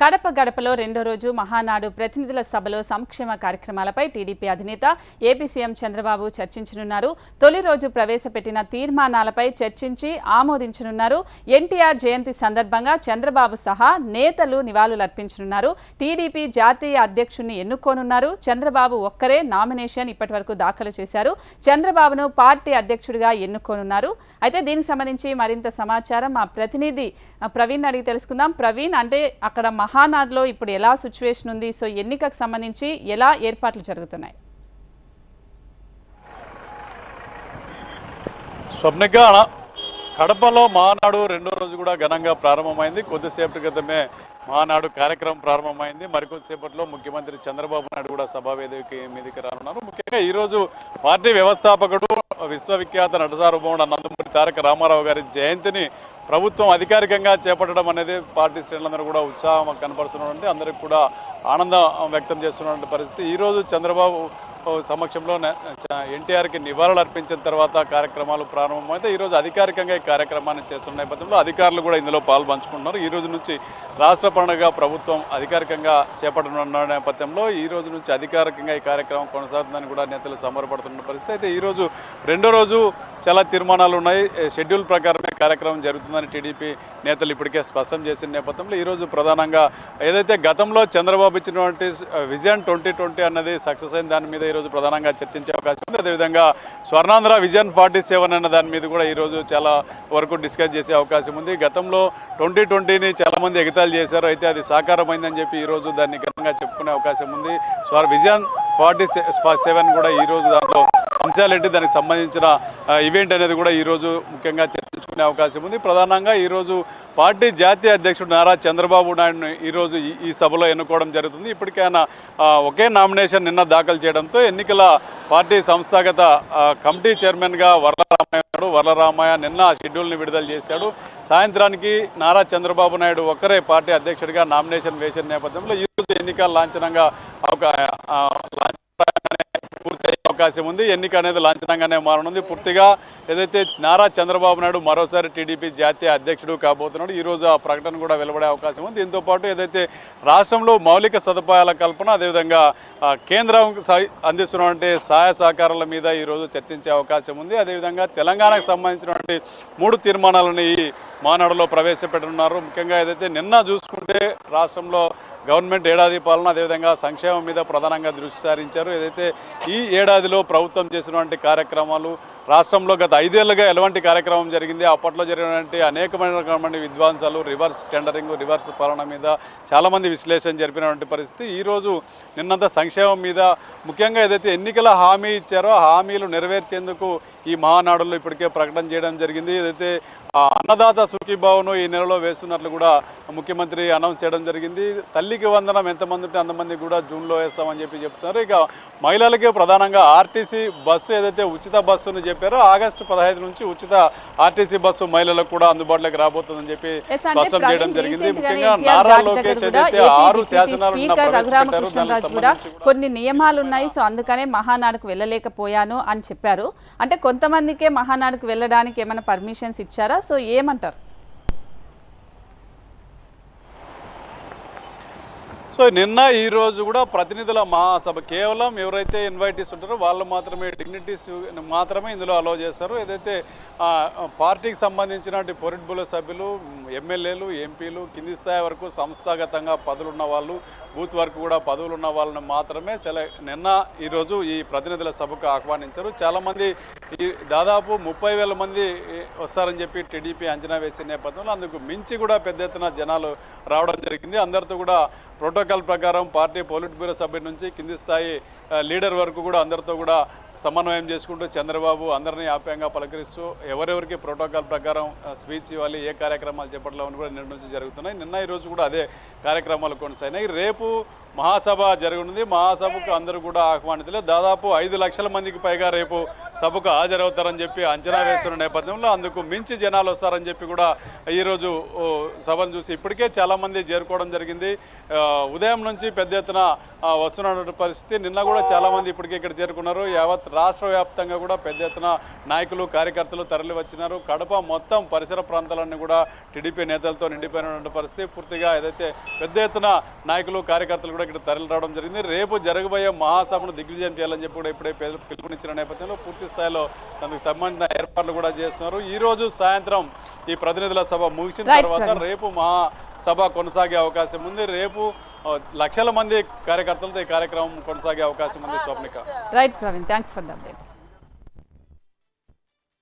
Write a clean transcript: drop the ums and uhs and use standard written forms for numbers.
కడప గడపలో రెండో రోజు మహానాడు ప్రతినిధుల సభలో సంక్షేమ కార్యక్రమాలపై టీడీపీ అధినేత ఏపీ సీఎం చంద్రబాబు చర్చించనున్నారు. తొలి రోజు ప్రవేశపెట్టిన తీర్మానాలపై చర్చించి ఆమోదించనున్నారు. ఎన్టీఆర్ జయంతి సందర్భంగా చంద్రబాబు సహా నేతలు నివాళులర్పించనున్నారు. టీడీపీ జాతీయ అధ్యక్షుడిని ఎన్నుకోనున్నారు. చంద్రబాబు ఒక్కరే నామినేషన్ ఇప్పటివరకు దాఖలు చేశారు. చంద్రబాబును పార్టీ అధ్యక్షుడిగా ఎన్నుకోనున్నారు. అయితే దీనికి సంబంధించి మరింత సమాచారం మా ప్రతినిధి ప్రవీణ్ అడిగి తెలుసుకుందాం. ప్రవీణ్, అంటే అక్కడ మహానాడులో ఇప్పుడు ఎలా సిచ్యువేషన్ ఉంది? సో ఎన్నికకు సంబంధించి ఎలా ఏర్పాట్లు జరుగుతున్నాయి? స్వప్నిక, కడపలో మహానాడు రెండో రోజు కూడా ఘనంగా ప్రారంభమైంది. కొద్దిసేపటి క్రితమే మహానాడు కార్యక్రమం ప్రారంభమైంది. మరికొద్దిసేపట్లో ముఖ్యమంత్రి చంద్రబాబు నాయుడు కూడా సభా వేదిక మీదకి రానున్నారు. ముఖ్యంగా ఈరోజు పార్టీ వ్యవస్థాపకుడు విశ్వవిఖ్యాత నటసార్వభౌముడు నందమూరి తారక రామారావు గారి జయంతిని ప్రభుత్వం అధికారికంగా చేపట్టడం అనేది పార్టీ శ్రేణులందరూ కూడా ఉత్సాహం కనపరుస్తున్నటువంటి, అందరికి కూడా ఆనందం వ్యక్తం చేస్తున్నటువంటి పరిస్థితి. ఈరోజు చంద్రబాబు సమక్షంలో ఎన్టీఆర్కి నివాళులు అర్పించిన తర్వాత కార్యక్రమాలు ప్రారంభమైతే ఈరోజు అధికారికంగా ఈ కార్యక్రమాన్ని చేస్తున్న నేపథ్యంలో అధికారులు కూడా ఇందులో పాల్పంచుకుంటున్నారు. ఈ రోజు నుంచి రాష్ట్ర పండుగ ప్రభుత్వం అధికారికంగా చేపట్టనున్న నేపథ్యంలో ఈ రోజు నుంచి అధికారికంగా ఈ కార్యక్రమం కొనసాగుతుందని కూడా నేతలు సంబరపడుతున్న పరిస్థితి. అయితే ఈరోజు రెండో రోజు చాలా తీర్మానాలు ఉన్నాయి. షెడ్యూల్ ప్రకారమే కార్యక్రమం జరుగుతుందని టీడీపీ నేతలు ఇప్పటికే స్పష్టం చేసిన నేపథ్యంలో ఈరోజు ప్రధానంగా ఏదైతే గతంలో చంద్రబాబు ఇచ్చినటువంటి విజన్ 2020 అన్నది సక్సెస్ అయిన దాని మీద ఈరోజు ప్రధానంగా చర్చించే అవకాశం ఉంది. అదేవిధంగా స్వర్ణాంధ్ర విజన్ 47 అన్న దాని మీద కూడా ఈరోజు చాలా వరకు డిస్కస్ చేసే అవకాశం ఉంది. గతంలో 2020ని చాలామంది ఎగతాళి చేశారు. అయితే అది సాకారమైందని చెప్పి ఈరోజు దాన్ని ఘనంగా చెప్పుకునే అవకాశం ఉంది. విజన్ 47 కూడా ఈరోజు దాంట్లో అంశాలేంటి, దానికి సంబంధించిన ఈవెంట్ అనేది కూడా ఈరోజు ముఖ్యంగా చర్చించుకునే అవకాశం ఉంది. ప్రధానంగా ఈరోజు పార్టీ జాతీయ అధ్యక్షుడు నారా చంద్రబాబు నాయుడును ఈరోజు ఈ సభలో ఎన్నుకోవడం జరుగుతుంది. ఇప్పటికైనా ఒకే నామినేషన్ నిన్న దాఖలు చేయడంతో ఎన్నికల పార్టీ సంస్థాగత కమిటీ చైర్మన్గా వర్లరామయ్య నిన్న షెడ్యూల్ని విడుదల చేశాడు. సాయంత్రానికి నారా చంద్రబాబు నాయుడు ఒక్కరే పార్టీ అధ్యక్షుడిగా నామినేషన్ వేసిన నేపథ్యంలో ఈరోజు ఎన్నికల లాంఛనంగా పూర్తయ్యే అవకాశం ఉంది. ఎన్నిక అనేది లాంఛనంగానే మారనుంది. పూర్తిగా ఏదైతే నారా చంద్రబాబు నాయుడు మరోసారి టీడీపీ జాతీయ అధ్యక్షుడు కాబోతున్నాడు, ఈరోజు ఆ ప్రకటన కూడా వెలువడే అవకాశం ఉంది. దీంతో పాటు ఏదైతే రాష్ట్రంలో మౌలిక సదుపాయాల కల్పన, అదేవిధంగా కేంద్రం అందిస్తున్నటువంటి సహాయ సహకారాల మీద ఈరోజు చర్చించే అవకాశం ఉంది. అదేవిధంగా తెలంగాణకు సంబంధించినటువంటి 3 తీర్మానాలను ఈ మహానాడులో ప్రవేశపెట్టనున్నారు. ముఖ్యంగా ఏదైతే నిన్న చూసుకుంటే రాష్ట్రంలో గవర్నమెంట్ ఏడాది పాలన, అదేవిధంగా సంక్షేమం మీద ప్రధానంగా దృష్టి సారించారు. ఏదైతే ఈ ఏడాదిలో ప్రభుత్వం చేసినటువంటి కార్యక్రమాలు, రాష్ట్రంలో గత 5 ఏళ్లుగా ఎలాంటి కార్యక్రమం జరిగింది, అప్పట్లో జరిగినటువంటి అనేకమైన విధ్వంసాలు, రివర్స్ టెండరింగ్, రివర్స్ పాలన మీద చాలామంది విశ్లేషణ జరిపినటువంటి పరిస్థితి. ఈరోజు నిన్నంతా సంక్షేమం మీద, ముఖ్యంగా ఏదైతే ఎన్నికల హామీ ఇచ్చారో ఆ హామీలు నెరవేర్చేందుకు ఈ మహానాడులో ఇప్పటికే ప్రకటన చేయడం జరిగింది. ఏదైతే అన్నదాత సుఖీభావను ఈ నెలలో వేస్తున్నట్లు కూడా ముఖ్యమంత్రి అనౌన్స్ చేయడం జరిగింది. తల్లికి వందనం ఎంతమంది ఉంటే అంతమంది కూడా జూన్లో వేస్తామని చెప్తున్నారు. ఇక మహిళలకే ప్రధానంగా ఆర్టీసీ బస్సు ఏదైతే ఉచిత బస్సును చెప్పారో ఆగస్టు 15 నుంచి ఉచిత ఆర్టీసీ బస్సు మహిళలకు కూడా అందుబాటులోకి రాబోతుందని చెప్పి స్పష్టం చేయడం జరిగింది. ముఖ్యంగా నారా లోకేష్ ఏదైతే 6 శాసనాలు కొన్ని నియమాలు ఉన్నాయి, సో అందుకనే మహానాడుకు వెళ్ళలేకపోయాను అని చెప్పారు. అంటే కొంతమందికే మహానాడుకు వెళ్ళడానికి ఏమైనా పర్మిషన్స్ ఇచ్చారా? సో ఏమంటారు? సో నిన్న ఈ రోజు కూడా ప్రతినిధుల మహాసభ కేవలం ఎవరైతే ఇన్వైటీస్ ఉంటారో వాళ్ళు మాత్రమే, డిగ్నిటీస్ మాత్రమే ఇందులో అలో చేస్తారు. ఏదైతే పార్టీకి సంబంధించినటువంటి పొలిట్ బ్యూరో సభ్యులు, ఎమ్మెల్యేలు, ఎంపీలు, కింది స్థాయి వరకు సంస్థాగతంగా పదవులున్న వాళ్ళు, బూత్ వరకు కూడా పదవులు ఉన్న వాళ్ళని మాత్రమే నిన్న ఈరోజు ఈ ప్రతినిధుల సభకు ఆహ్వానించారు. చాలామంది దాదాపు 30,000 మంది వస్తారని చెప్పి టీడీపీ అంచనా వేసే నేపథ్యంలో అందుకు మించి కూడా పెద్ద ఎత్తున జనాలు రావడం జరిగింది. అందరితో కూడా ప్రోటోకాల్ ప్రకారం పార్టీ పొలిట్ బ్యూరో సభ్యుల నుంచి కింది స్థాయి లీడర్ వరకు కూడా అందరితో కూడా సమన్వయం చేసుకుంటూ చంద్రబాబు అందరినీ ఆప్యాయంగా పలకరిస్తూ ఎవరెవరికి ప్రోటోకాల్ ప్రకారం స్పీచ్ ఇవ్వాలి, ఏ కార్యక్రమాలు చేపట్టాలని కూడా నిన్న నుంచి జరుగుతున్నాయి. నిన్న ఈరోజు కూడా అదే కార్యక్రమాలు కొనసాగినాయి. రేపు మహాసభ జరగనుంది. మహాసభకు అందరూ కూడా ఆహ్వానితులే. దాదాపు 5 లక్షల మందికి పైగా రేపు సభకు హాజరవుతారని చెప్పి అంచనా వేస్తున్న నేపథ్యంలో అందుకు మించి జనాలు వస్తారని చెప్పి కూడా ఈరోజు సభను చూసి ఇప్పటికే చాలామంది చేరుకోవడం జరిగింది. ఉదయం నుంచి పెద్ద ఎత్తున వస్తున్నటువంటి పరిస్థితి. నిన్న కూడా చాలామంది ఇప్పటికే ఇక్కడ చేరుకున్నారు. యావత్ రాష్ట్ర వ్యాప్తంగా కూడా పెద్ద ఎత్తున నాయకులు కార్యకర్తలు తరలి వచ్చినారు. కడప మొత్తం పరిసర ప్రాంతాలన్నీ కూడా టీడీపీ నేతలతో నిండిపోయినటువంటి పరిస్థితి. పూర్తిగా ఏదైతే పెద్ద ఎత్తున నాయకులు కార్యకర్తలు కూడా ఇక్కడ తరలి రావడం జరిగింది. రేపు జరగబోయే మహాసభను దిగ్విజయం చేయాలని చెప్పి కూడా ఇప్పుడే పిలుపునిచ్చిన నేపథ్యంలో పూర్తి స్థాయిలో దానికి సంబంధించిన ఏర్పాట్లు కూడా చేస్తున్నారు. ఈ రోజు సాయంత్రం ఈ ప్రతినిధుల సభ ముగిసిన తర్వాత రేపు మహాసభ కొనసాగే అవకాశం ఉంది. రేపు లక్షల మంది కార్యకర్తలతో ఈ కార్యక్రమం కొనసాగే అవకాశం ఉంది. Swapnika. Right Praveen, thanks for the updates.